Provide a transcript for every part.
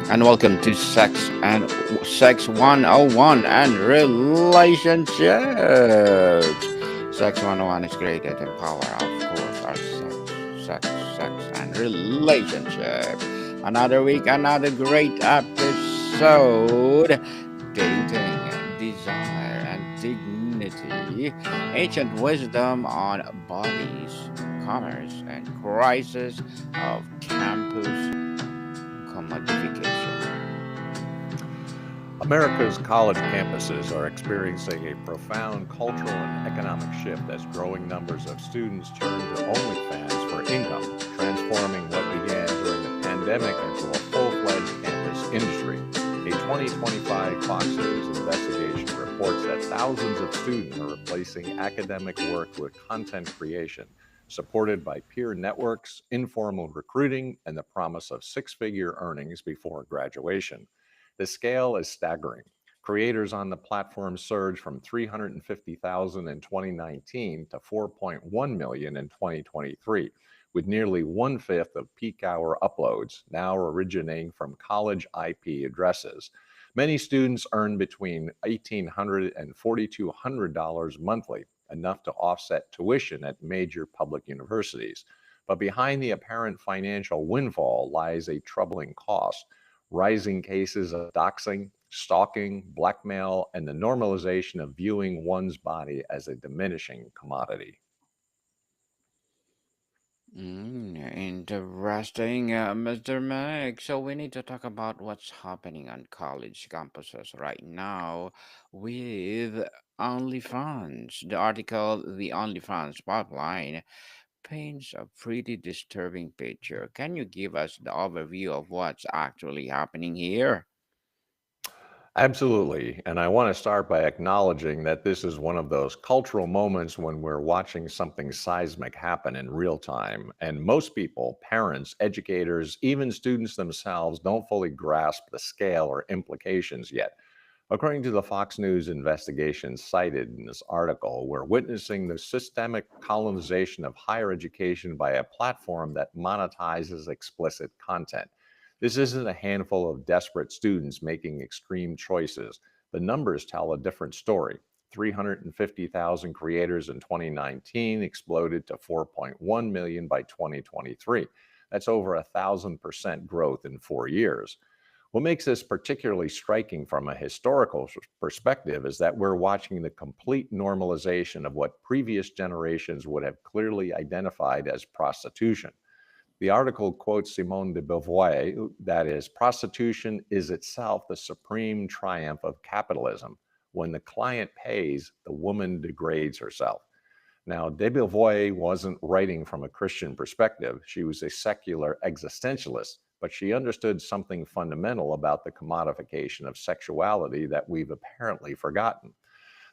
and welcome to Sex 101 and Relationships. Sex 101 is created to empower, of course, our sex, and relationship. Another week, another great episode. Dating, desire, and dignity. Ancient wisdom on bodies, commerce, and crisis of campus commodification. America's college campuses are experiencing a profound cultural and economic shift as growing numbers of students turn to OnlyFans for income, transforming what began during the pandemic into a full-fledged campus industry. A 2025 Fox News investigation reports that thousands of students are replacing academic work with content creation, supported by peer networks, informal recruiting, and the promise of six-figure earnings before graduation. The scale is staggering. Creators on the platform surged from 350,000 in 2019 to 4.1 million in 2023, with nearly one-fifth of peak hour uploads now originating from college IP addresses. Many students earn between $1,800 and $4,200 monthly, enough to offset tuition at major public universities. But behind the apparent financial windfall lies a troubling cost: rising cases of doxing, stalking, blackmail, and the normalization of viewing one's body as a diminishing commodity. Interesting, Mr. Meg. So we need to talk about what's happening on college campuses right now with OnlyFans. The article, The OnlyFans Pipeline, paints a pretty disturbing picture. Can you give us the overview of what's actually happening here? Absolutely. And I want to start by acknowledging that this is one of those cultural moments when we're watching something seismic happen in real time. And most people, parents, educators, even students themselves, don't fully grasp the scale or implications yet. According to the Fox News investigation cited in this article, we're witnessing the systemic colonization of higher education by a platform that monetizes explicit content. This isn't a handful of desperate students making extreme choices. The numbers tell a different story. 350,000 creators in 2019 exploded to 4.1 million by 2023. That's over 1,000% growth in 4 years. What makes this particularly striking from a historical perspective is that we're watching the complete normalization of what previous generations would have clearly identified as prostitution. The article quotes Simone de Beauvoir, that is, prostitution is itself the supreme triumph of capitalism. When the client pays, the woman degrades herself. Now, de Beauvoir wasn't writing from a Christian perspective. She was a secular existentialist, but she understood something fundamental about the commodification of sexuality that we've apparently forgotten.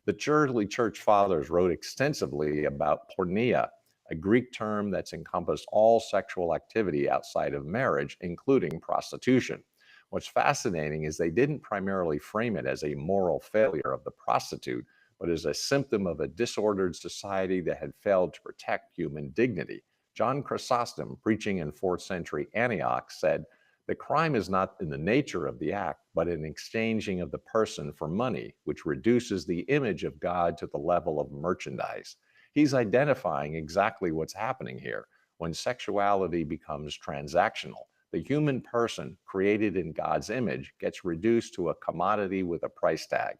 The early church fathers wrote extensively about porneia, a Greek term that's encompassed all sexual activity outside of marriage, including prostitution. What's fascinating is they didn't primarily frame it as a moral failure of the prostitute, but as a symptom of a disordered society that had failed to protect human dignity. John Chrysostom, preaching in 4th century Antioch, said, "The crime is not in the nature of the act, but in exchanging of the person for money, which reduces the image of God to the level of merchandise." He's identifying exactly what's happening here. When sexuality becomes transactional, the human person, created in God's image, gets reduced to a commodity with a price tag.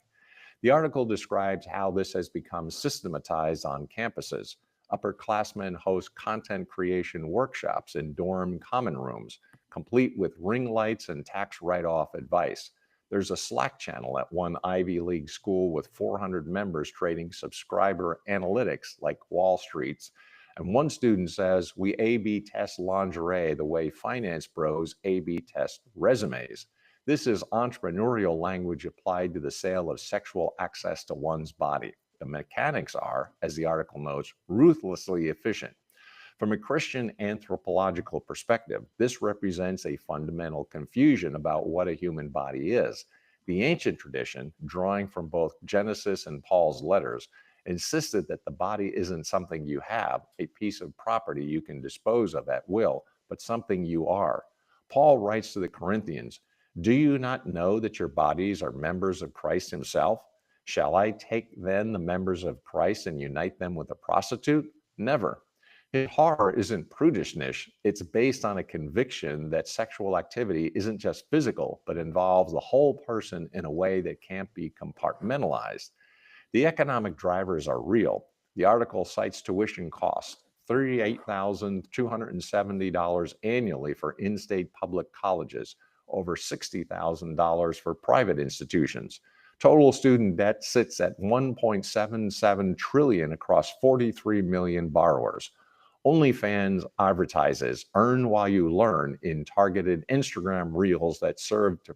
The article describes how this has become systematized on campuses. Upperclassmen host content creation workshops in dorm common rooms, complete with ring lights and tax write-off advice. There's a Slack channel at one Ivy League school with 400 members trading subscriber analytics like Wall Street's. And one student says, "We A/B test lingerie the way finance bros A/B test resumes." This is entrepreneurial language applied to the sale of sexual access to one's body. The mechanics are, as the article notes, ruthlessly efficient. From a Christian anthropological perspective, this represents a fundamental confusion about what a human body is. The ancient tradition, drawing from both Genesis and Paul's letters, insisted that the body isn't something you have, a piece of property you can dispose of at will, but something you are. Paul writes to the Corinthians, Do you not know that your bodies are members of Christ himself? Shall I take then the members of Christ and unite them with a prostitute? Never. His horror isn't prudishness, it's based on a conviction that sexual activity isn't just physical, but involves the whole person in a way that can't be compartmentalized. The economic drivers are real. The article cites tuition costs, $38,270 annually for in state public colleges, over $60,000 for private institutions. Total student debt sits at 1.77 trillion across 43 million borrowers. OnlyFans advertises earn while you learn in targeted Instagram reels that serve to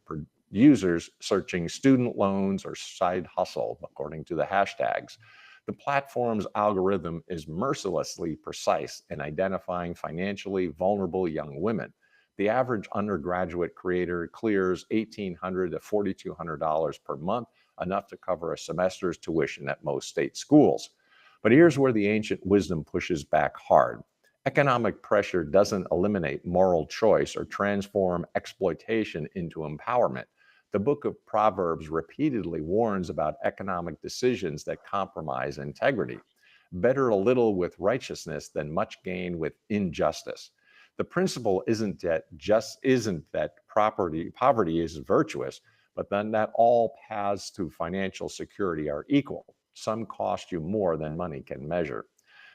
users searching student loans or side hustle, according to the hashtags. The platform's algorithm is mercilessly precise in identifying financially vulnerable young women. The average undergraduate creator clears $1,800 to $4,200 per month, enough to cover a semester's tuition at most state schools. But here's where the ancient wisdom pushes back hard. Economic pressure doesn't eliminate moral choice or transform exploitation into empowerment. The book of Proverbs repeatedly warns about economic decisions that compromise integrity. Better a little with righteousness than much gain with injustice. The principle isn't that poverty is virtuous, but then that all paths to financial security are equal. Some cost you more than money can measure.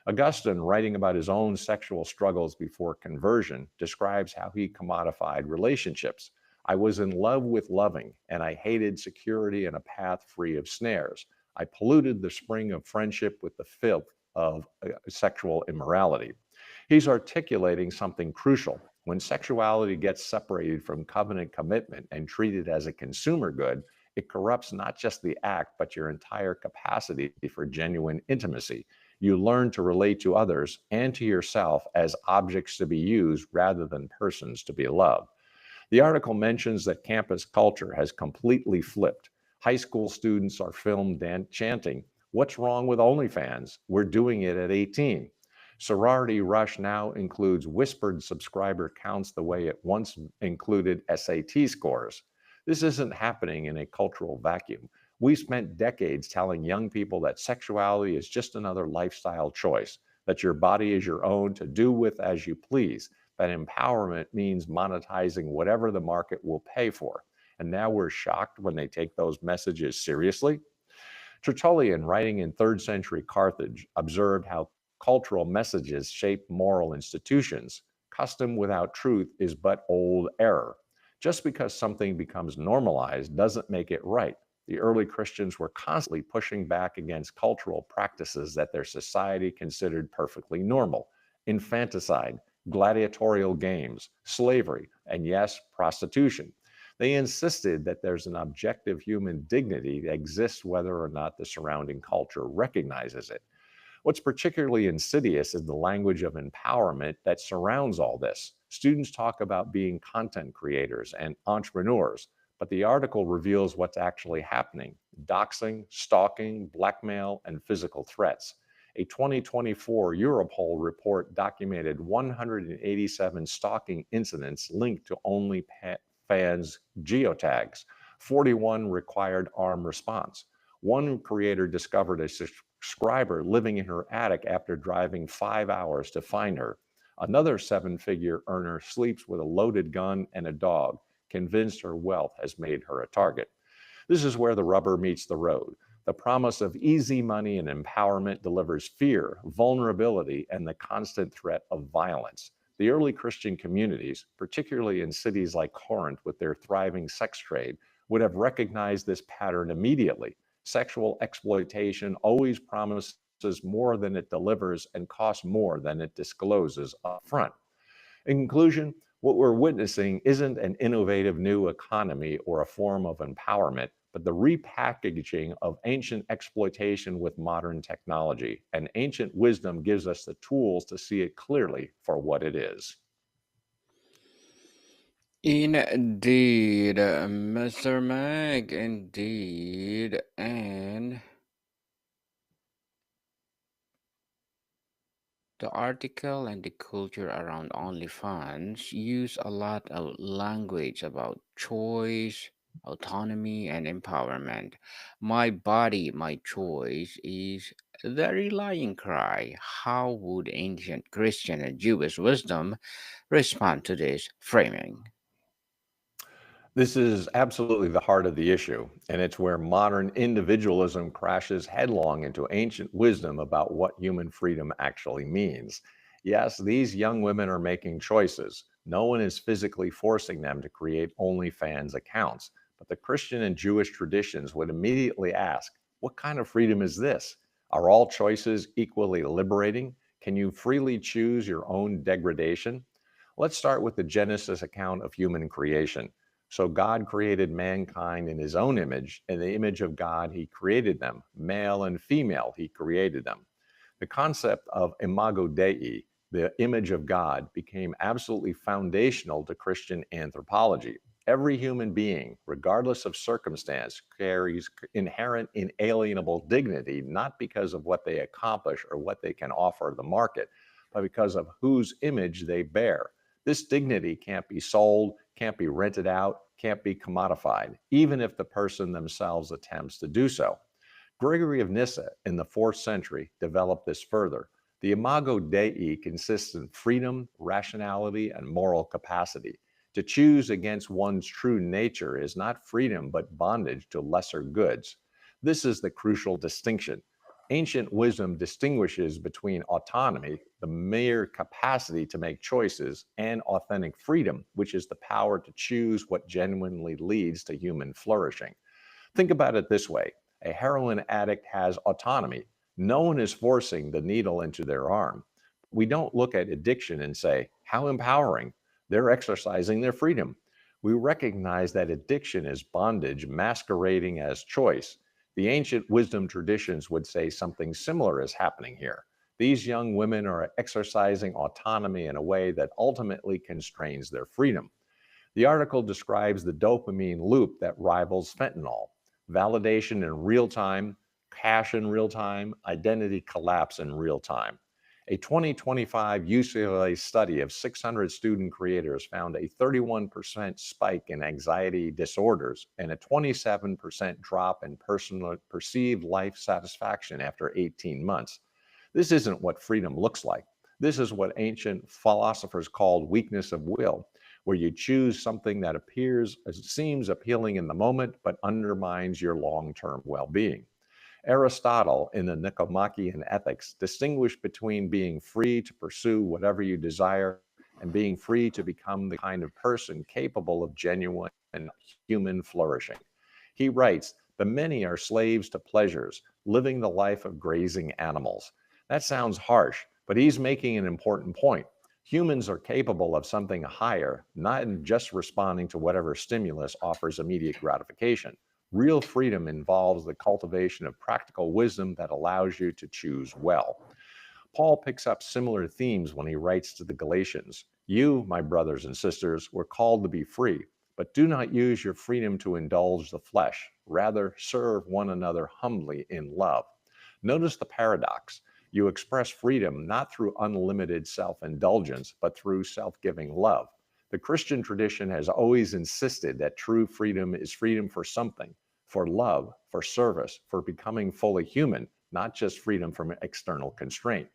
Augustine, writing about his own sexual struggles before conversion, describes how he commodified relationships. I was in love with loving, and I hated security and a path free of snares. I polluted the spring of friendship with the filth of sexual immorality. He's articulating something crucial. When sexuality gets separated from covenant commitment and treated as a consumer good, it corrupts not just the act, but your entire capacity for genuine intimacy. You learn to relate to others and to yourself as objects to be used rather than persons to be loved. The article mentions that campus culture has completely flipped. High school students are filmed chanting, "What's wrong with OnlyFans? We're doing it at 18." Sorority Rush now includes whispered subscriber counts the way it once included SAT scores. This isn't happening in a cultural vacuum. We spent decades telling young people that sexuality is just another lifestyle choice, that your body is your own to do with as you please, that empowerment means monetizing whatever the market will pay for. And now we're shocked when they take those messages seriously. Tertullian, writing in 3rd century Carthage, observed how cultural messages shape moral institutions. Custom without truth is but old error. Just because something becomes normalized doesn't make it right. The early Christians were constantly pushing back against cultural practices that their society considered perfectly normal: infanticide, gladiatorial games, slavery, and yes, prostitution. They insisted that there's an objective human dignity that exists whether or not the surrounding culture recognizes it. What's particularly insidious is the language of empowerment that surrounds all this. Students talk about being content creators and entrepreneurs, but the article reveals what's actually happening: doxing, stalking, blackmail, and physical threats. A 2024 Europol report documented 187 stalking incidents linked to OnlyFans geotags. 41 required armed response. One creator discovered a subscriber living in her attic after driving 5 hours to find her. Another 7-figure earner sleeps with a loaded gun and a dog, convinced her wealth has made her a target. This is where the rubber meets the road. The promise of easy money and empowerment delivers fear, vulnerability, and the constant threat of violence. The early Christian communities, particularly in cities like Corinth with their thriving sex trade, would have recognized this pattern immediately. Sexual exploitation always promises more than it delivers and costs more than it discloses upfront. In conclusion, what we're witnessing isn't an innovative new economy or a form of empowerment, but the repackaging of ancient exploitation with modern technology. And ancient wisdom gives us the tools to see it clearly for what it is. Indeed, Mr. Mag, indeed. And The article and the culture around OnlyFans use a lot of language about choice, autonomy, and empowerment. My body, my choice is the rallying cry. How would ancient Christian and Jewish wisdom respond to this framing? This is absolutely the heart of the issue, and it's where modern individualism crashes headlong into ancient wisdom about what human freedom actually means. Yes, these young women are making choices. No one is physically forcing them to create OnlyFans accounts. But the Christian and Jewish traditions would immediately ask, what kind of freedom is this? Are all choices equally liberating? Can you freely choose your own degradation? Let's start with the Genesis account of human creation. So God created mankind in his own image. In the image of God, he created them. Male and female, he created them. The concept of imago Dei, the image of God, became absolutely foundational to Christian anthropology. Every human being, regardless of circumstance, carries inherent inalienable dignity, not because of what they accomplish or what they can offer the market, but because of whose image they bear. This dignity can't be sold, can't be rented out, can't be commodified, even if the person themselves attempts to do so. Gregory of Nyssa in the 4th century developed this further. The imago Dei consists in freedom, rationality, and moral capacity. To choose against one's true nature is not freedom but bondage to lesser goods. This is the crucial distinction. Ancient wisdom distinguishes between autonomy, the mere capacity to make choices, and authentic freedom, which is the power to choose what genuinely leads to human flourishing. Think about it this way: a heroin addict has autonomy. No one is forcing the needle into their arm. We don't look at addiction and say, how empowering. They're exercising their freedom. We recognize that addiction is bondage masquerading as choice. The ancient wisdom traditions would say something similar is happening here. These young women are exercising autonomy in a way that ultimately constrains their freedom. The article describes the dopamine loop that rivals fentanyl: validation in real time, cash in real time, identity collapse in real time. A 2025 UCLA study of 600 student creators found a 31% spike in anxiety disorders and a 27% drop in personal perceived life satisfaction after 18 months. This isn't what freedom looks like. This is what ancient philosophers called weakness of will, where you choose something that seems appealing in the moment, but undermines your long term well being. Aristotle, in the Nicomachean Ethics, distinguished between being free to pursue whatever you desire and being free to become the kind of person capable of genuine human flourishing. He writes, the many are slaves to pleasures, living the life of grazing animals. That sounds harsh, but he's making an important point. Humans are capable of something higher, not in just responding to whatever stimulus offers immediate gratification. Real freedom involves the cultivation of practical wisdom that allows you to choose well. Paul picks up similar themes when he writes to the Galatians. You, my brothers and sisters, were called to be free, but do not use your freedom to indulge the flesh. Rather, serve one another humbly in love. Notice the paradox. You express freedom not through unlimited self indulgence, but through self giving love. The Christian tradition has always insisted that true freedom is freedom for something, for love, for service, for becoming fully human, not just freedom from external constraint.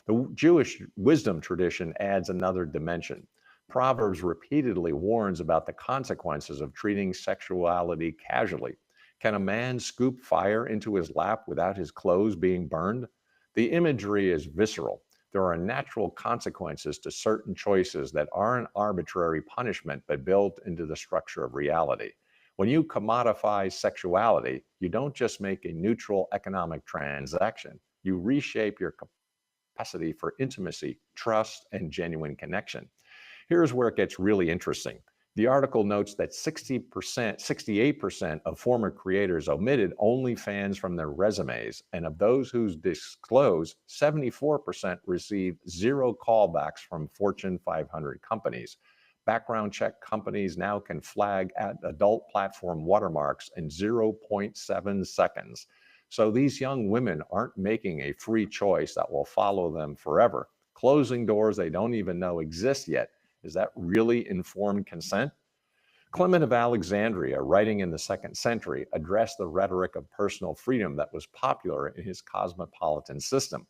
The Jewish wisdom tradition adds another dimension. Proverbs repeatedly warns about the consequences of treating sexuality casually. Can a man scoop fire into his lap without his clothes being burned? The imagery is visceral. There are natural consequences to certain choices that aren't arbitrary punishment but built into the structure of reality. When you commodify sexuality, you don't just make a neutral economic transaction, you reshape your capacity for intimacy, trust, and genuine connection. Here's where it gets really interesting. The article notes that 60%, 68% of former creators omitted OnlyFans from their resumes, and of those who disclosed, 74% received zero callbacks from Fortune 500 companies. Background check companies now can flag at adult platform watermarks in zero point 0.7 seconds. So these young women aren't making a free choice that will follow them forever. closing doors they don't even know exist yet. Is that really informed consent? Clement of Alexandria, writing in the second century, addressed the rhetoric of personal freedom that was popular in his cosmopolitan system.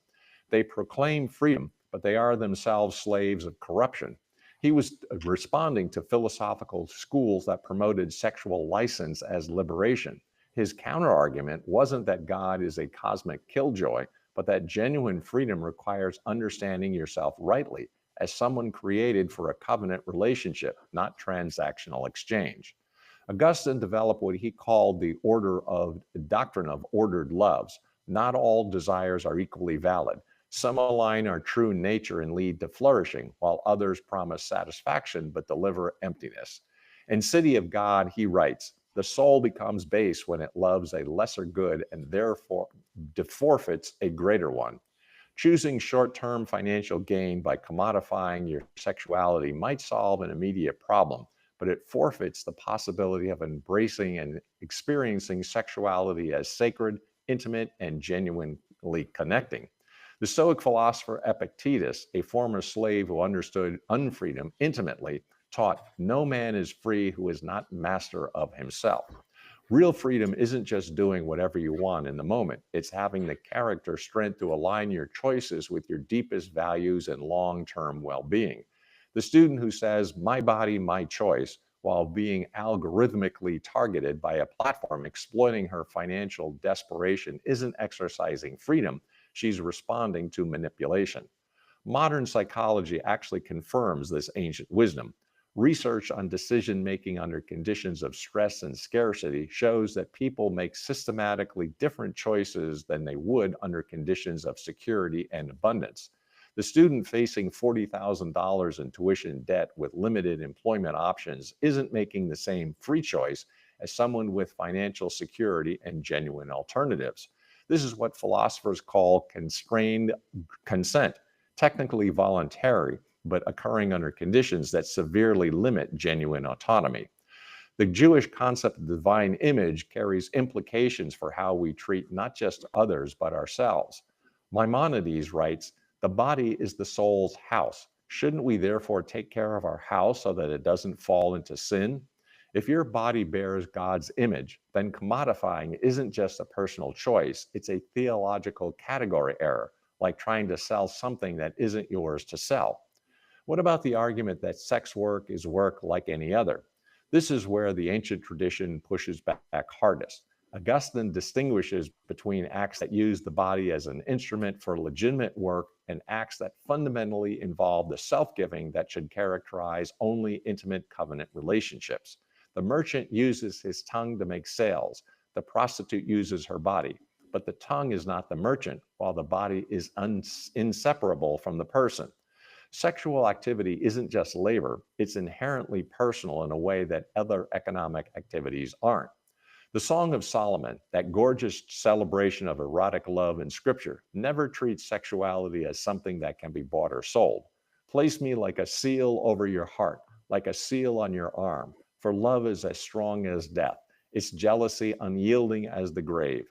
They proclaim freedom, but they are themselves slaves of corruption. He was responding to philosophical schools that promoted sexual license as liberation. His counterargument wasn't that God is a cosmic killjoy, but that genuine freedom requires understanding yourself rightly as someone created for a covenant relationship, not transactional exchange. Augustine developed what he called the doctrine of ordered loves. Not all desires are equally valid. Some align our true nature and lead to flourishing, while others promise satisfaction but deliver emptiness. In City of God, he writes, the soul becomes base when it loves a lesser good and therefore forfeits a greater one. Choosing short term financial gain by commodifying your sexuality might solve an immediate problem, but it forfeits the possibility of embracing and experiencing sexuality as sacred, intimate, and genuinely connecting. The Stoic philosopher Epictetus, a former slave who understood unfreedom intimately, taught no man is free who is not master of himself. Real freedom isn't just doing whatever you want in the moment, it's having the character strength to align your choices with your deepest values and long term well being. The student who says, my body, my choice, while being algorithmically targeted by a platform exploiting her financial desperation, isn't exercising freedom, she's responding to manipulation. Modern psychology actually confirms this ancient wisdom. Research on decision making under conditions of stress and scarcity shows that people make systematically different choices than they would under conditions of security and abundance. The student facing $40,000 in tuition debt with limited employment options isn't making the same free choice as someone with financial security and genuine alternatives. This is what philosophers call constrained consent, technically voluntary, but occurring under conditions that severely limit genuine autonomy. The Jewish concept of divine image carries implications for how we treat not just others, but ourselves. Maimonides writes, the body is the soul's house. Shouldn't we therefore take care of our house so that it doesn't fall into sin? If your body bears God's image, then commodifying isn't just a personal choice, it's a theological category error, like trying to sell something that isn't yours to sell. What about the argument that sex work is work like any other? This is where the ancient tradition pushes back hardest. Augustine distinguishes between acts that use the body as an instrument for legitimate work and acts that fundamentally involve the self giving that should characterize only intimate covenant relationships. The merchant uses his tongue to make sales, the prostitute uses her body. But the tongue is not the merchant, while the body is inseparable from the person. Sexual activity isn't just labor, it's inherently personal in a way that other economic activities aren't. The Song of Solomon, that gorgeous celebration of erotic love in Scripture, never treats sexuality as something that can be bought or sold. Place me like a seal over your heart, like a seal on your arm, for love is as strong as death, its jealousy unyielding as the grave.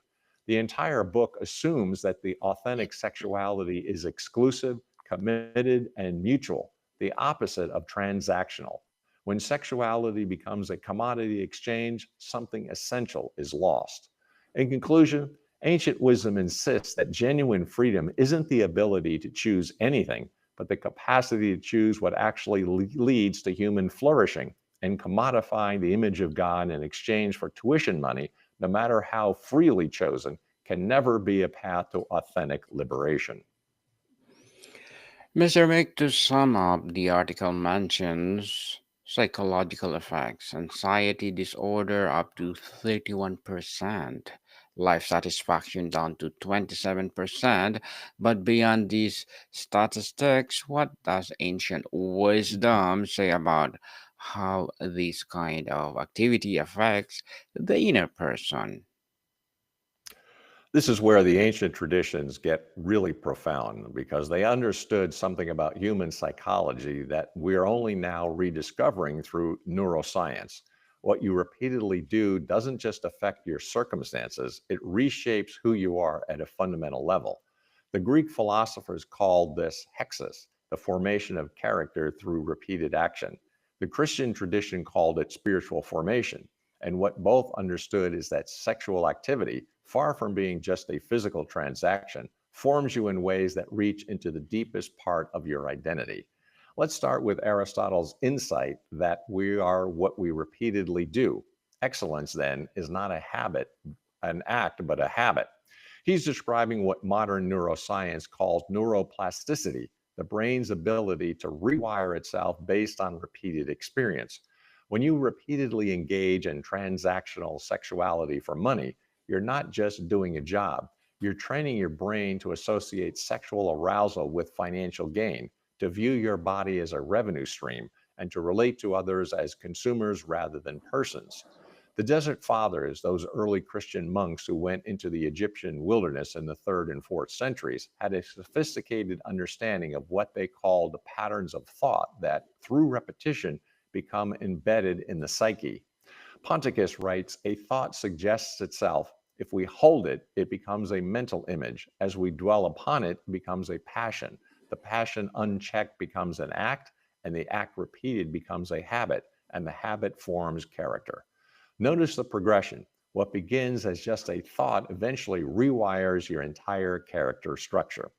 The entire book assumes that the authentic sexuality is exclusive, committed, and mutual, the opposite of transactional. When sexuality becomes a commodity exchange, something essential is lost. In conclusion, ancient wisdom insists that genuine freedom isn't the ability to choose anything, but the capacity to choose what actually leads to human flourishing, and commodifying the image of God in exchange for tuition money, no matter how freely chosen, can never be a path to authentic liberation. Mr. Mick, to sum up, the article mentions psychological effects, anxiety disorder up to 31%, life satisfaction down to 27%. But beyond these statistics, what does ancient wisdom say about how this kind of activity affects the inner person? This is where the ancient traditions get really profound because they understood something about human psychology that we're only now rediscovering through neuroscience. What you repeatedly do doesn't just affect your circumstances, it reshapes who you are at a fundamental level. The Greek philosophers called this hexis, the formation of character through repeated action. The Christian tradition called it spiritual formation. And what both understood is that sexual activity, far from being just a physical transaction, forms you in ways that reach into the deepest part of your identity. Let's start with Aristotle's insight that we are what we repeatedly do. Excellence, then, is not a habit, an act, but a habit. He's describing what modern neuroscience calls neuroplasticity, the brain's ability to rewire itself based on repeated experience. When you repeatedly engage in transactional sexuality for money, you're not just doing a job, you're training your brain to associate sexual arousal with financial gain, to view your body as a revenue stream, and to relate to others as consumers rather than persons. The Desert Fathers, those early Christian monks who went into the Egyptian wilderness in the 3rd and 4th centuries, had a sophisticated understanding of what they called the patterns of thought that, through repetition, become embedded in the psyche. Ponticus writes, "A thought suggests itself. If we hold it, it becomes a mental image. As we dwell upon it, it becomes a passion. The passion unchecked becomes an act, and the act repeated becomes a habit, and the habit forms character." Notice the progression. What begins as just a thought eventually rewires your entire character structure.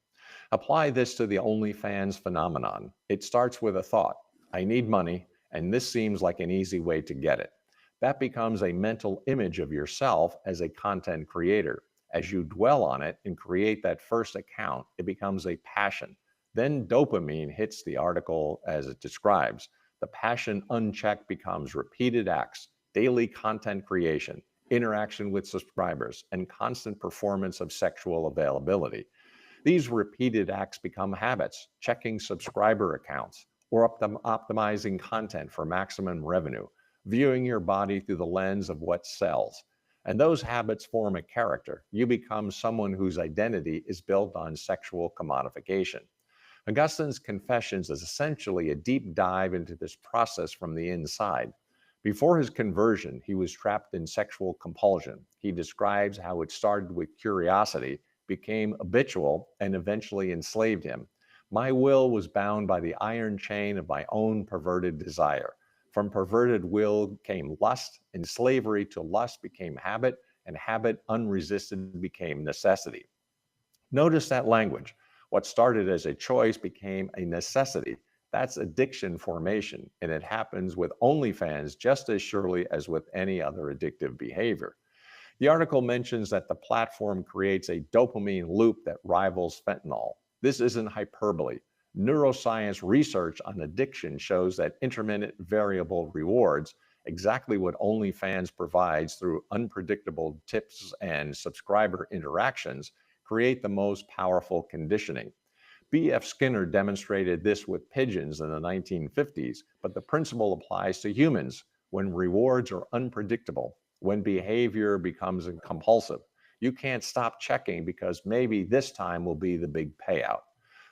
Apply this to the OnlyFans phenomenon. It starts with a thought: I need money, and this seems like an easy way to get it. That becomes a mental image of yourself as a content creator. As you dwell on it and create that first account, it becomes a passion. Then dopamine hits the article as it describes. The passion unchecked becomes repeated acts, daily content creation, interaction with subscribers, and constant performance of sexual availability. These repeated acts become habits: checking subscriber accounts, or optimizing content for maximum revenue, viewing your body through the lens of what sells. And those habits form a character. You become someone whose identity is built on sexual commodification. Augustine's Confessions is essentially a deep dive into this process from the inside. Before his conversion, he was trapped in sexual compulsion. He describes how it started with curiosity, became habitual, and eventually enslaved him. My will was bound by the iron chain of my own perverted desire. From perverted will came lust, and slavery to lust became habit, and habit unresisted became necessity. Notice that language. What started as a choice became a necessity. That's addiction formation, and it happens with OnlyFans just as surely as with any other addictive behavior. The article mentions that the platform creates a dopamine loop that rivals fentanyl. This isn't hyperbole. Neuroscience research on addiction shows that intermittent variable rewards, exactly what OnlyFans provides through unpredictable tips and subscriber interactions, create the most powerful conditioning. B.F. Skinner demonstrated this with pigeons in the 1950s, but the principle applies to humans. When rewards are unpredictable, when behavior becomes compulsive, you can't stop checking because maybe this time will be the big payout.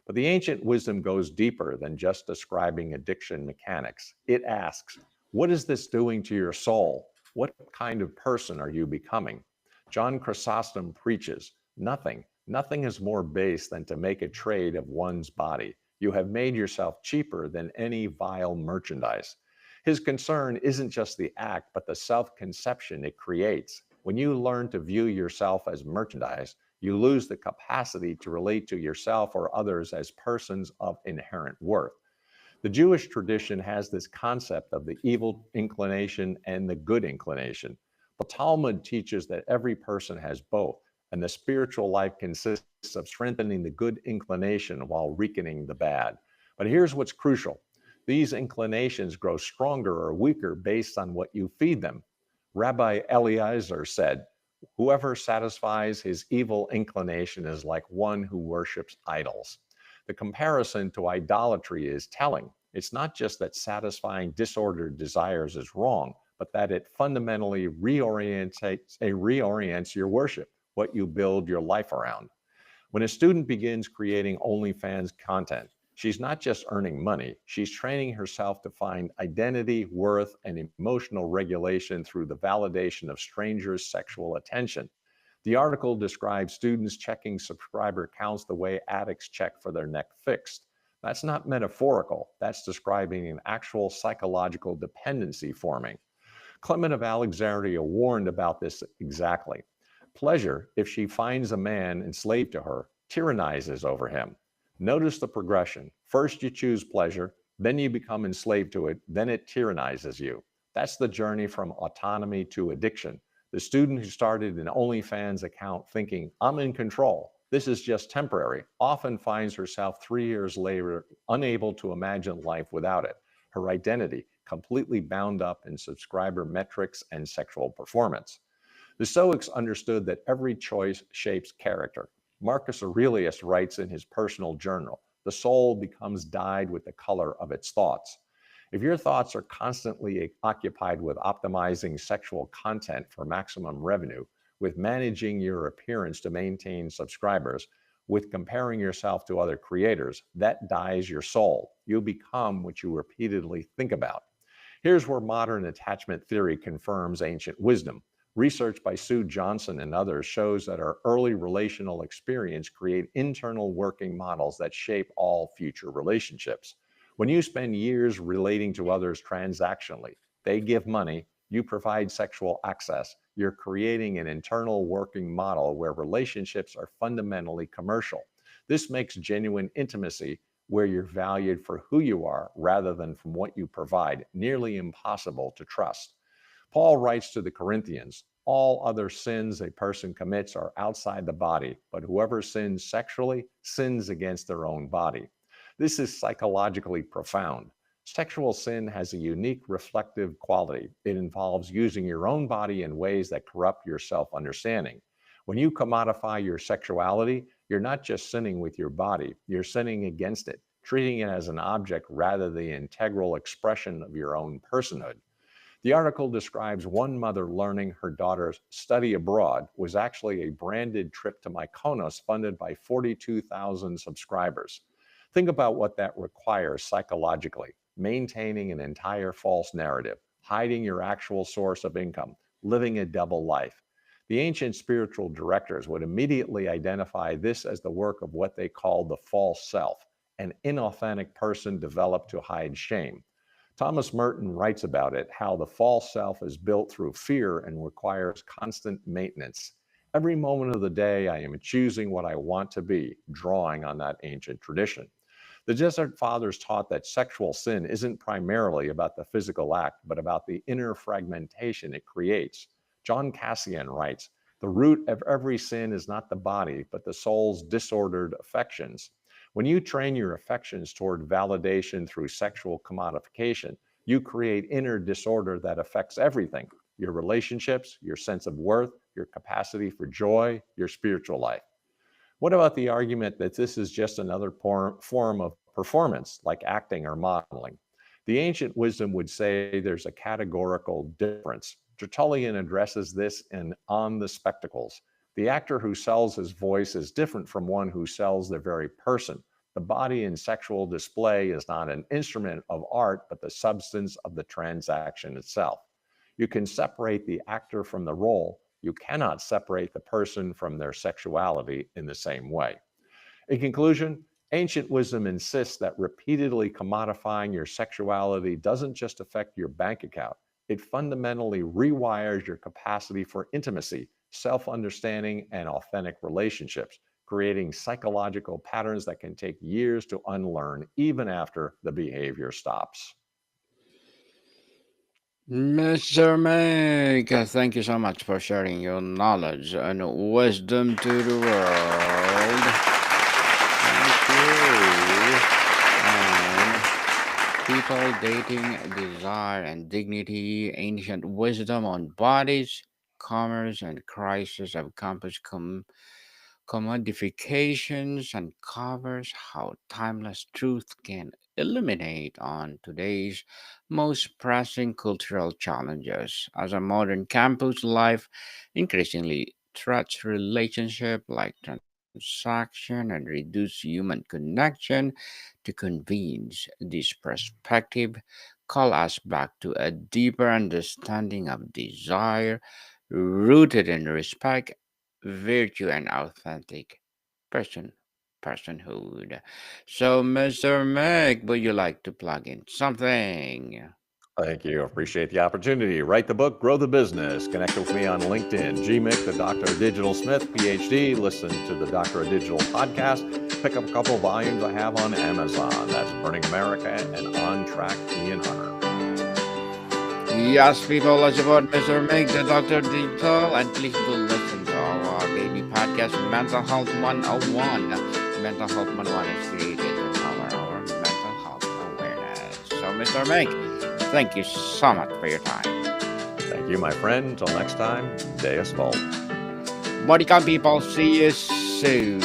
But the ancient wisdom goes deeper than just describing addiction mechanics. It asks, what is this doing to your soul? What kind of person are you becoming? John Chrysostom preaches, nothing is more base than to make a trade of one's body. You have made yourself cheaper than any vile merchandise. His concern isn't just the act, but the self-conception it creates. When you learn to view yourself as merchandise, you lose the capacity to relate to yourself or others as persons of inherent worth. The Jewish tradition has this concept of the evil inclination and the good inclination. But Talmud teaches that every person has both, and the spiritual life consists of strengthening the good inclination while weakening the bad. But here's what's crucial: these inclinations grow stronger or weaker based on what you feed them. Rabbi Eliezer said, whoever satisfies his evil inclination is like one who worships idols. The comparison to idolatry is telling. It's not just that satisfying disordered desires is wrong, but that it fundamentally reorients your worship, what you build your life around. When a student begins creating OnlyFans content, she's not just earning money, she's training herself to find identity, worth, and emotional regulation through the validation of strangers' sexual attention. The article describes students checking subscriber counts the way addicts check for their neck fixed. That's not metaphorical, that's describing an actual psychological dependency forming. Clement of Alexandria warned about this exactly. Pleasure, if she finds a man enslaved to her, tyrannizes over him. Notice the progression. First, you choose pleasure, then you become enslaved to it, then it tyrannizes you. That's the journey from autonomy to addiction. The student who started an OnlyFans account thinking, I'm in control, this is just temporary, often finds herself 3 years later unable to imagine life without it. Her identity completely bound up in subscriber metrics and sexual performance. The Stoics understood that every choice shapes character. Marcus Aurelius writes in his personal journal, the soul becomes dyed with the color of its thoughts. If your thoughts are constantly occupied with optimizing sexual content for maximum revenue, with managing your appearance to maintain subscribers, with comparing yourself to other creators, that dyes your soul. You become what you repeatedly think about. Here's where modern attachment theory confirms ancient wisdom. Research by Sue Johnson and others shows that our early relational experience create internal working models that shape all future relationships. When you spend years relating to others transactionally, they give money, you provide sexual access, you're creating an internal working model where relationships are fundamentally commercial. This makes genuine intimacy, where you're valued for who you are rather than from what you provide, nearly impossible to trust. Paul writes to the Corinthians, all other sins a person commits are outside the body, but whoever sins sexually sins against their own body. This is psychologically profound. Sexual sin has a unique reflective quality. It involves using your own body in ways that corrupt your self understanding. When you commodify your sexuality, you're not just sinning with your body, you're sinning against it, treating it as an object rather than the integral expression of your own personhood. The article describes one mother learning her daughter's study abroad was actually a branded trip to Mykonos funded by 42,000 subscribers. Think about what that requires psychologically: maintaining an entire false narrative, hiding your actual source of income, living a double life. The ancient spiritual directors would immediately identify this as the work of what they called the false self, an inauthentic person developed to hide shame. Thomas Merton writes about it, how the false self is built through fear and requires constant maintenance. Every moment of the day, I am choosing what I want to be, drawing on that ancient tradition. The Desert Fathers taught that sexual sin isn't primarily about the physical act, but about the inner fragmentation it creates. John Cassian writes, the root of every sin is not the body, but the soul's disordered affections. When you train your affections toward validation through sexual commodification, you create inner disorder that affects everything: your relationships, your sense of worth, your capacity for joy, your spiritual life. What about the argument that this is just another form of performance, like acting or modeling? The ancient wisdom would say there's a categorical difference. Tertullian addresses this in On the Spectacles. The actor who sells his voice is different from one who sells their very person. The body in sexual display is not an instrument of art, but the substance of the transaction itself. You can separate the actor from the role. You cannot separate the person from their sexuality in the same way. In conclusion, ancient wisdom insists that repeatedly commodifying your sexuality doesn't just affect your bank account, it fundamentally rewires your capacity for intimacy, self understanding, and authentic relationships, creating psychological patterns that can take years to unlearn even after the behavior stops. Mr. Meg, thank you so much for sharing your knowledge and wisdom to the world. Thank you. And people, dating, desire, and dignity, ancient wisdom on bodies, commerce, and crisis of campus commodifications, and covers how timeless truth can illuminate on today's most pressing cultural challenges. As a modern campus life increasingly threats relationship like transaction and reduce human connection to convenience, this perspective call us back to a deeper understanding of desire rooted in respect virtue, and authentic person personhood. So, Mr. Meg, would you like to plug in something? Thank you. Appreciate the opportunity. Write the book, grow the business. Connect with me on LinkedIn. GMIC, the Doctor of Digital Smith, PhD. Listen to the Doctor of Digital podcast. Pick up a couple of volumes I have on Amazon. That's Burning America and On Track, Ian Hunter. Yes, people, let's support Mr. Meg, the Doctor Digital, and please do listen to our daily podcast, Mental Health 101. Mental Health 101 is created to empower our mental health awareness. So, Mr. Meg, thank you so much for your time. Thank you, my friend. Until next time, Deus Vult. Body count, people. See you soon.